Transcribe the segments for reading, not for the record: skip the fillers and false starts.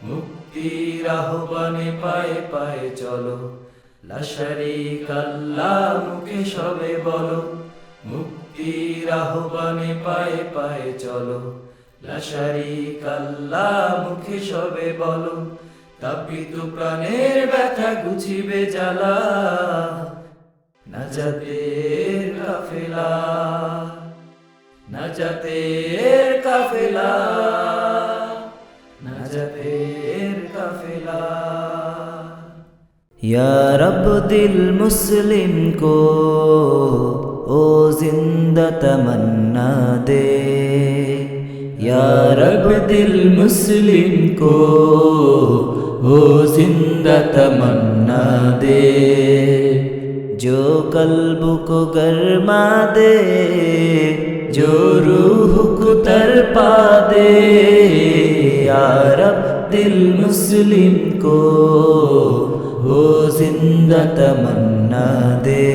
মুক্তির আহ্বানে পায়ে পায়ে চলো, লা শারীকা আল্লাহ মুখে সবে বলো। মুক্তির আহ্বানে পায়ে পায়ে চলো, লা শারীকা আল্লাহ মুখে সবে বলো। তাপিত প্রাণের ব্যথা গুছিবে জ্বালা, নাজাতের কাফেলা, নাজাতের কাফেলা, নাজাতের কাফেলা। یا رب دل مسلم کو او زندہ تمنا دے، یا رب دل مسلم کو او زندہ تمنا دے، جو قلب کو گرما دے، جو روح کو تڑپا دے، یا رب دل مسلم کو وہ زندہ تمنا دے۔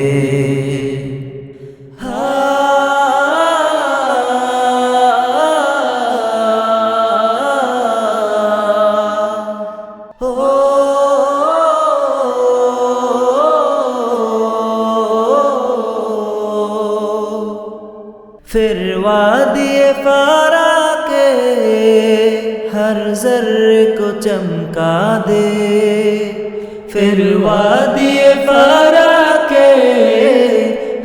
پھر وادی فارا کے ہر ذرے کو چمکا دے، پھر وادی فارا کے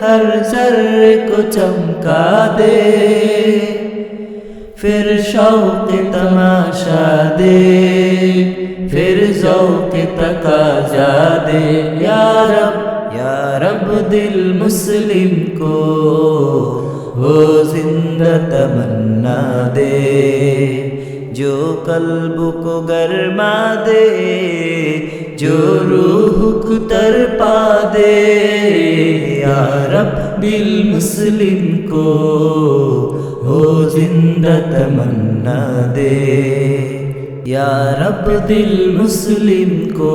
ہر ذرے کو چمکا دے، پھر شوق تماشا دے، پھر ذوق تقاضا دے، یا رب دل مسلم کو وہ زندہ تمنا دے، جو قلب کو گرما دے، جو روح کو تڑپا دے، یا رب دل مسلم کو وہ زندہ تمنا دے، یا رب دل مسلم کو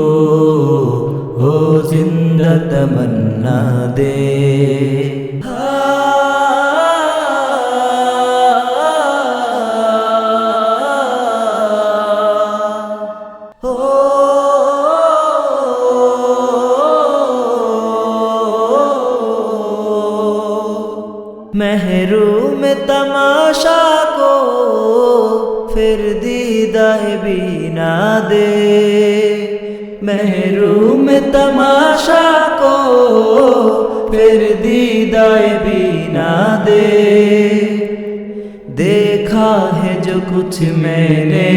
وہ زندہ تمنا دے۔ محروم تماشا کو پھر دیدہ بینا دے، محروم تماشا کو پھر دیدہ بینا دے، دیکھا ہے جو کچھ میں نے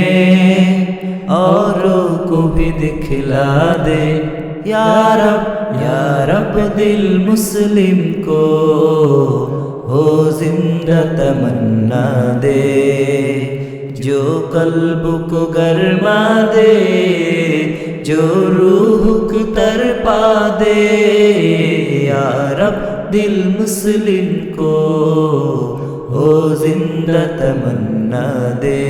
اوروں کو بھی دکھلا دے، یا رب دل مسلم کو وہ زندہ تمنا دے، جو قلب کو گرما دے، جو روح کو تڑپا دے، یا رب دل مسلم کو وہ زندہ تمنا دے۔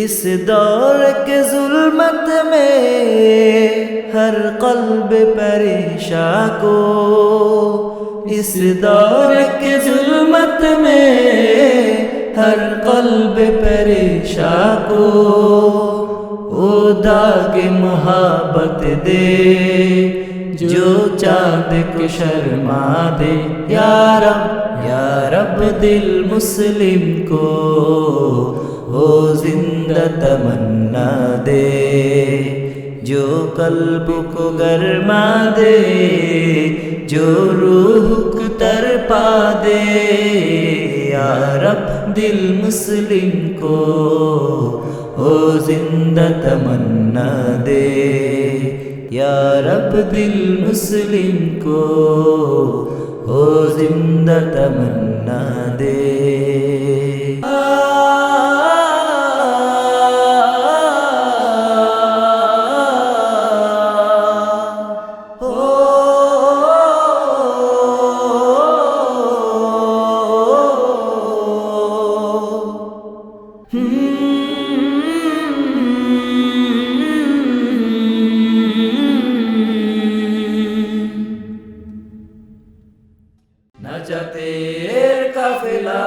اس دور کے ظلمت میں ہر قلب پریشاں کو، اس دور کے ظلمت میں ہر قلب پریشاں کو، وہ داغ محبت دے جو چاند کو شرما دے، یا رب دل مسلم کو وہ زندہ تمنا دے، جو قلب کو گرما دے، جو روح کو تڑپا دے، یا رب دل مسلم کو وہ زندہ تمنا دے، یا رب دل مسلم کو وہ زندہ تمنا دے۔ নাজাতের কাফেলা